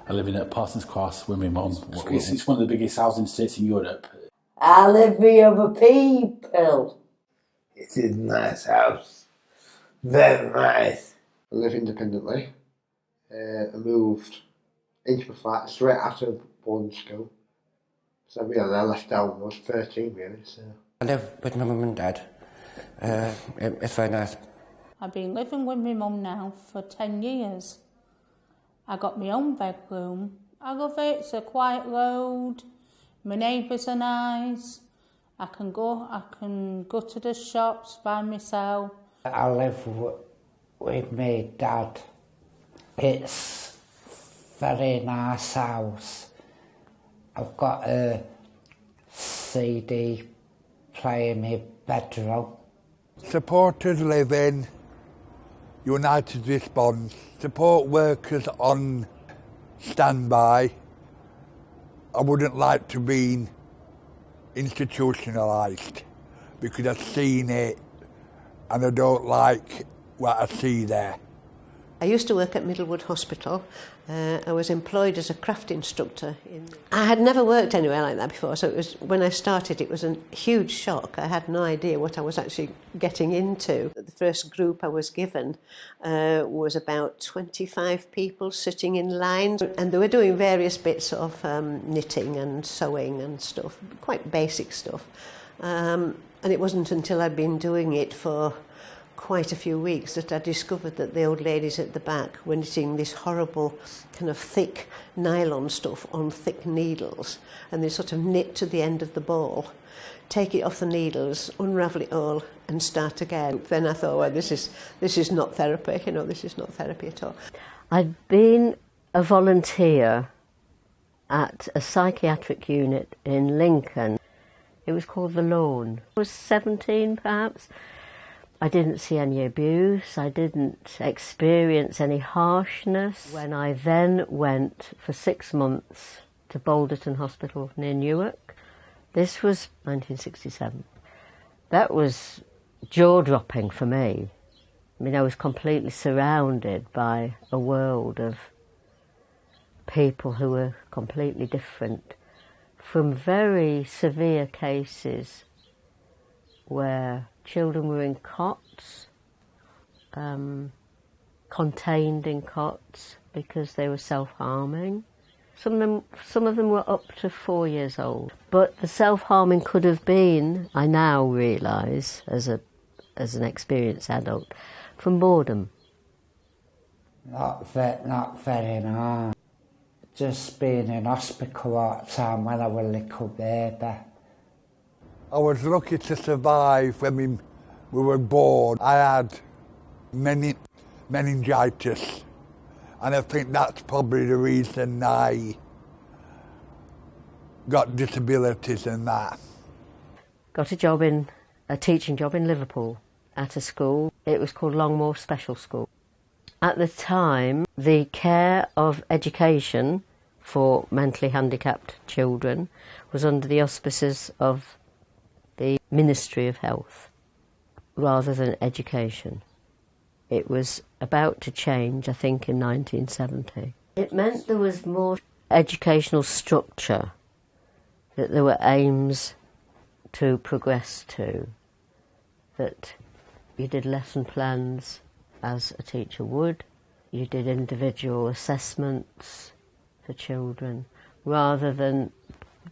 I live in Parsons Cross with my mum. It's one of the biggest housing estates in Europe. I live with other people. It is a nice house. Very nice. I live independently. I moved into my flat straight after boarding school. So really, I left down when I was 13 really. So. I live with my mum and dad. It's very nice. I've been living with my mum now for 10 years. I got my own bedroom. I love it, it's a quiet road. My neighbours are nice. I can go to the shops by myself. I live with my dad. It's very nice house. I've got a CD player in my bedroom. Supporters living, United Response, support workers on standby. I wouldn't like to be institutionalised because I've seen it and I don't like what I see there. I used to work at Middlewood Hospital. I was employed as a craft instructor. I had never worked anywhere like that before, so it was, when I started it was a huge shock. I had no idea what I was actually getting into. The first group I was given was about 25 people sitting in lines, and they were doing various bits of knitting and sewing and stuff, quite basic stuff. And it wasn't until I'd been doing it for quite a few weeks that I discovered that the old ladies at the back were knitting this horrible kind of thick nylon stuff on thick needles, and they sort of knit to the end of the ball, take it off the needles, unravel it all and start again. Then I thought, well, this is not therapy, you know, this is not therapy at all. I'd been a volunteer at a psychiatric unit in Lincoln. It was called The Lawn. I was 17 perhaps. I didn't see any abuse, I didn't experience any harshness. When I then went for 6 months to Balderton Hospital near Newark, this was 1967. That was jaw-dropping for me. I mean, I was completely surrounded by a world of people who were completely different, from very severe cases where children were in cots, contained in cots because they were self-harming. Some of them were up to 4 years old. But the self-harming could have been, I now realise, as an experienced adult, from boredom. Not very nice. Just being in hospital all the time when I was a little baby. I was lucky to survive when we were born. I had meningitis, and I think that's probably the reason I got disabilities and that. Got a teaching job in Liverpool at a school. It was called Longmoor Special School. At the time, the care of education for mentally handicapped children was under the auspices of the Ministry of Health rather than education. It was about to change, I think, in 1970. It meant there was more educational structure, that there were aims to progress to, that you did lesson plans as a teacher would, you did individual assessments for children, rather than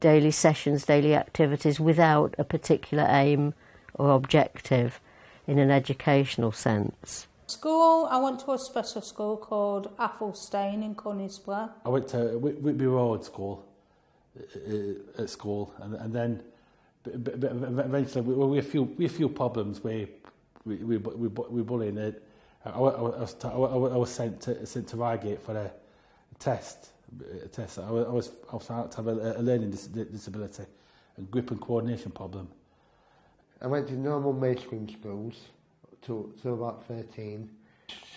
daily sessions, daily activities without a particular aim or objective in an educational sense. School, I went to a special school called Athelstane in Conisborough. I went to Whitby Road School, at school, and then eventually we had a few problems with bullying. I was sent to Reigate for a test. I was found to have a learning disability and grip and coordination problem. I went to normal mainstream schools till about 13,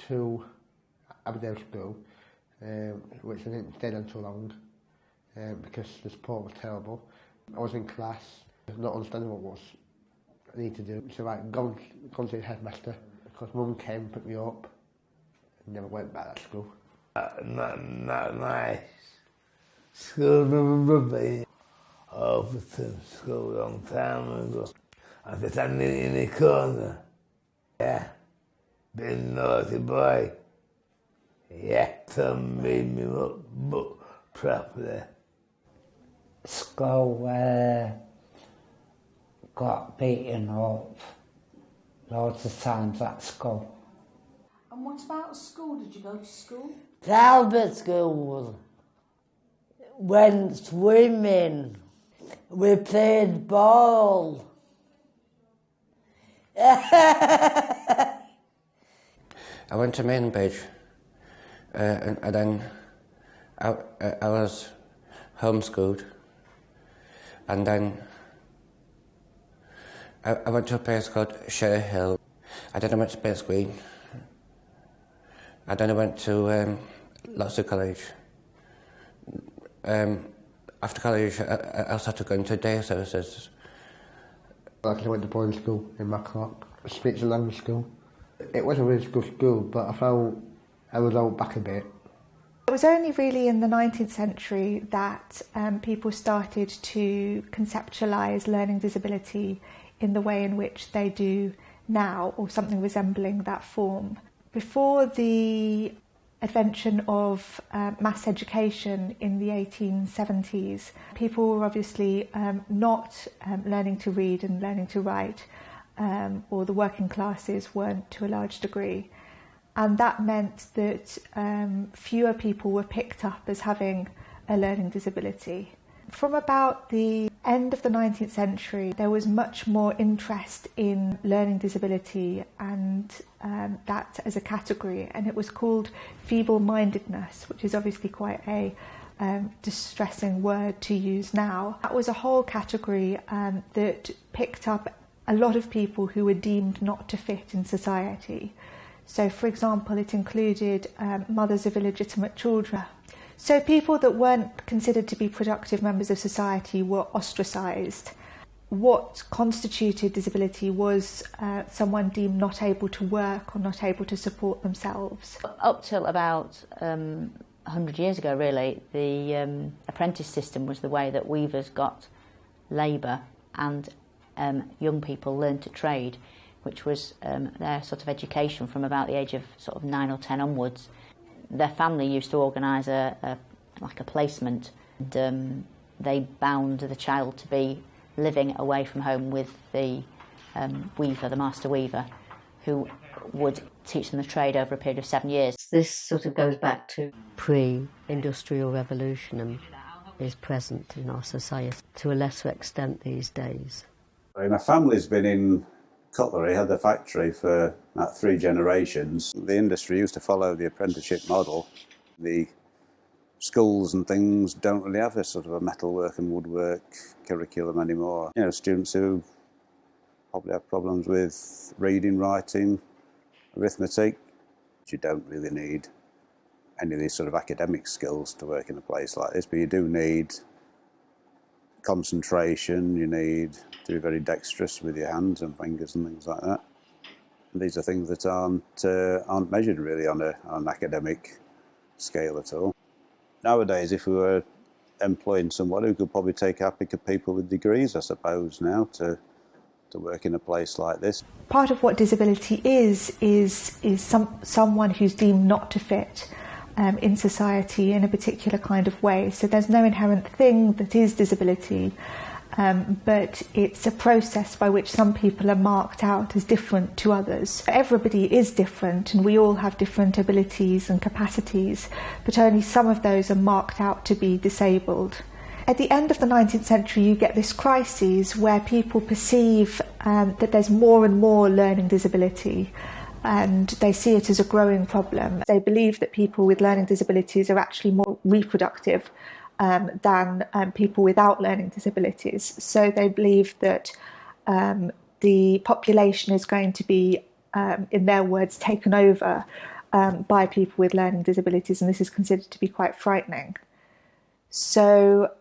to Aberdeen School, which I didn't stay on too long because the support was terrible. I was in class, not understanding what I need to do. So I gone to the headmaster, because Mum came and picked me up and never went back to school. Not nice. School was rubbish. Overton school a long time ago. I was standing in the corner. Yeah. Been naughty boy. Yeah. Some made me up properly. School got beaten up loads of times at school. And what about school? Did you go to school? Private school. Went swimming. We played ball. I went to Mainbridge and then I was homeschooled, and then I went to a place called Share Hill. I then went to Bates Green. I then went to Loxley College. After college, I started going to day services. I went to boarding school in Macklock, speech and language school. It was a really good school, but I felt I was held back a bit. It was only really in the 19th century that people started to conceptualise learning disability in the way in which they do now, or something resembling that form. Before the invention of mass education in the 1870s, people were obviously not learning to read and learning to write, or the working classes weren't to a large degree. And that meant that fewer people were picked up as having a learning disability. From about the end of the 19th century, there was much more interest in learning disability and that as a category, and it was called feeble-mindedness, which is obviously quite a distressing word to use now. That was a whole category that picked up a lot of people who were deemed not to fit in society. So, for example, it included mothers of illegitimate children. So people that weren't considered to be productive members of society were ostracised. What constituted disability was someone deemed not able to work or not able to support themselves. Up till about 100 years ago, really, the apprentice system was the way that weavers got labour and young people learned to trade, which was their sort of education from about the age of sort of 9 or 10 onwards. Their family used to organise a placement, and they bound the child to be living away from home with the weaver, the master weaver, who would teach them the trade over a period of 7 years. This sort of goes back to pre-industrial revolution and is present in our society to a lesser extent these days. My family's been in cutlery, had a factory for about 3 generations. The industry used to follow the apprenticeship model. The schools and things don't really have this sort of a metalwork and woodwork curriculum anymore. You know, students who probably have problems with reading, writing, arithmetic. You don't really need any of these sort of academic skills to work in a place like this, but you do need concentration, you need to be very dexterous with your hands and fingers and things like that. And these are things that aren't measured really on an academic scale at all. Nowadays, if we were employing someone who could probably take our pick of people with degrees, I suppose, now to work in a place like this. Part of what disability is someone who's deemed not to fit in society in a particular kind of way. So there's no inherent thing that is disability, but it's a process by which some people are marked out as different to others. Everybody is different and we all have different abilities and capacities, but only some of those are marked out to be disabled. At the end of the 19th century, you get this crisis where people perceive that there's more and more learning disability, and they see it as a growing problem. They believe that people with learning disabilities are actually more reproductive than people without learning disabilities. So they believe that the population is going to be, in their words, taken over by people with learning disabilities, and this is considered to be quite frightening. So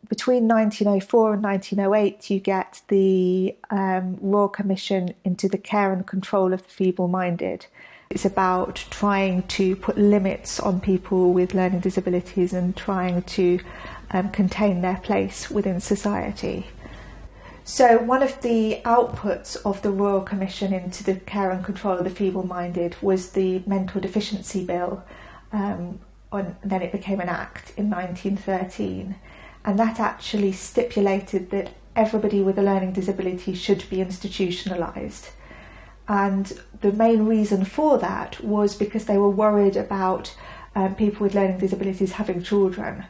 between 1904 and 1908, you get the Royal Commission into the care and control of the feeble-minded. It's about trying to put limits on people with learning disabilities and trying to contain their place within society. So one of the outputs of the Royal Commission into the care and control of the feeble-minded was the Mental Deficiency Bill, then it became an Act in 1913, and that actually stipulated that everybody with a learning disability should be institutionalised. And the main reason for that was because they were worried about people with learning disabilities having children.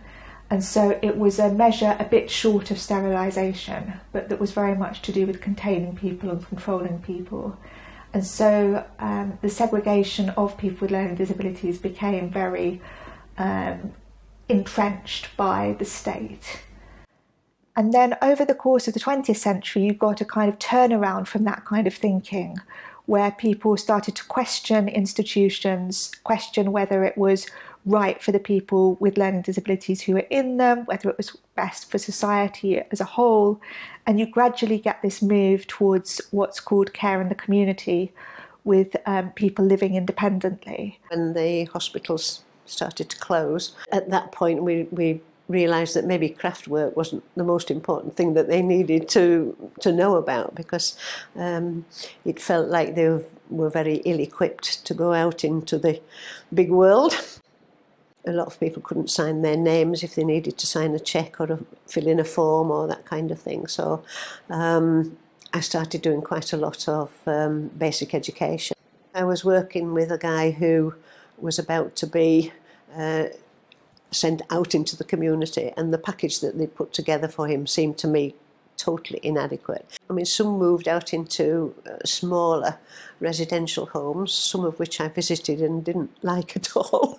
And so it was a measure a bit short of sterilisation, but that was very much to do with containing people and controlling people. And so the segregation of people with learning disabilities became very entrenched by the state. And then over the course of the 20th century, you got a kind of turnaround from that kind of thinking, where people started to question institutions, question whether it was right for the people with learning disabilities who were in them, whether it was best for society as a whole. And you gradually get this move towards what's called care in the community, with people living independently. When the hospitals started to close, at that point we realised that maybe craft work wasn't the most important thing that they needed to know about, because it felt like they were very ill-equipped to go out into the big world. A lot of people couldn't sign their names if they needed to sign a cheque or fill in a form or that kind of thing. So I started doing quite a lot of basic education. I was working with a guy who was about to be sent out into the community, and the package that they put together for him seemed to me totally inadequate. I mean, some moved out into smaller residential homes, some of which I visited and didn't like at all.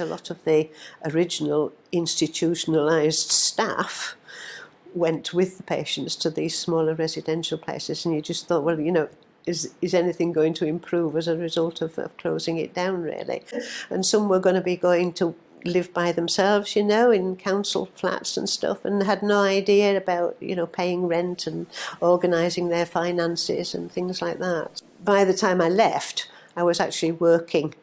A lot of the original institutionalised staff went with the patients to these smaller residential places, and you just thought, well, you know, is anything going to improve as a result of closing it down, really? And some were going to be going to live by themselves, you know, in council flats and stuff, and had no idea about, you know, paying rent and organising their finances and things like that. By the time I left, I was actually working,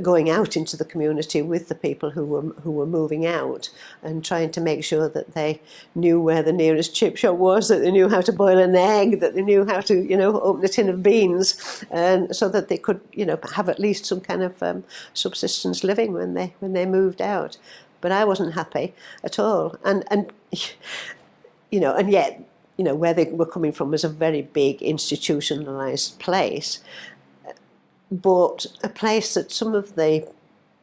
going out into the community with the people who were moving out, and trying to make sure that they knew where the nearest chip shop was, that they knew how to boil an egg, that they knew how to, you know, open a tin of beans, and so that they could, you know, have at least some kind of subsistence living when they moved out. But I wasn't happy at all, and you know, and yet, you know, where they were coming from was a very big institutionalised place, but a place that some of the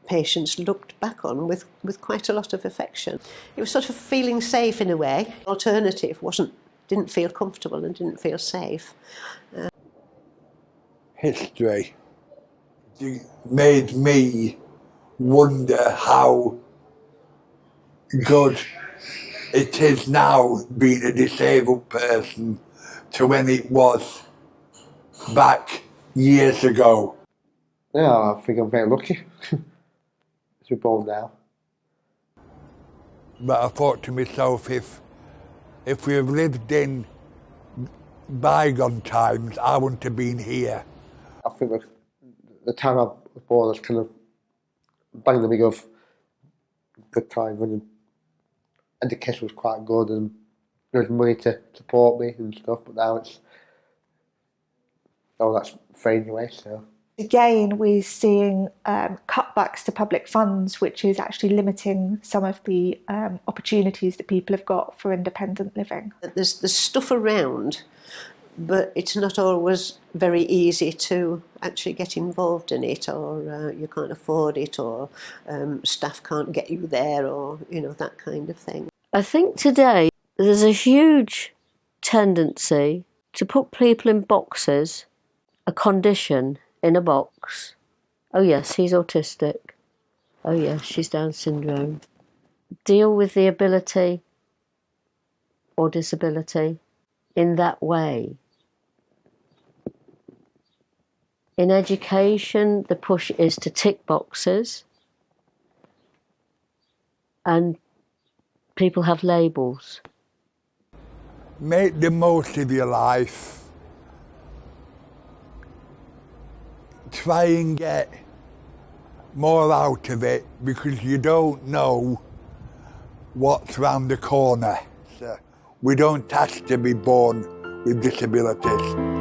patients looked back on with quite a lot of affection. It was sort of feeling safe in a way. Alternative didn't feel comfortable and didn't feel safe. History made me wonder how good it is now being a disabled person to when it was back years ago. Yeah, I think I'm very lucky to be born now. But I thought to myself, if we have lived in bygone times, I wouldn't have been here. I think the time I was born was kind of bang the middle of good time when education was quite good and there was money to support me and stuff, but now it's that's fading away. So again, we're seeing cutbacks to public funds, which is actually limiting some of the opportunities that people have got for independent living. There's stuff around, but it's not always very easy to actually get involved in it, or you can't afford it, or staff can't get you there, or, you know, that kind of thing. I think today there's a huge tendency to put people in boxes, a condition in a box. Oh yes, he's autistic. Oh yes, she's Down syndrome. Deal with the ability or disability in that way. In education, the push is to tick boxes, and people have labels. Make the most of your life. try and get more out of it because you don't know what's round the corner. So we don't have to be born with disabilities.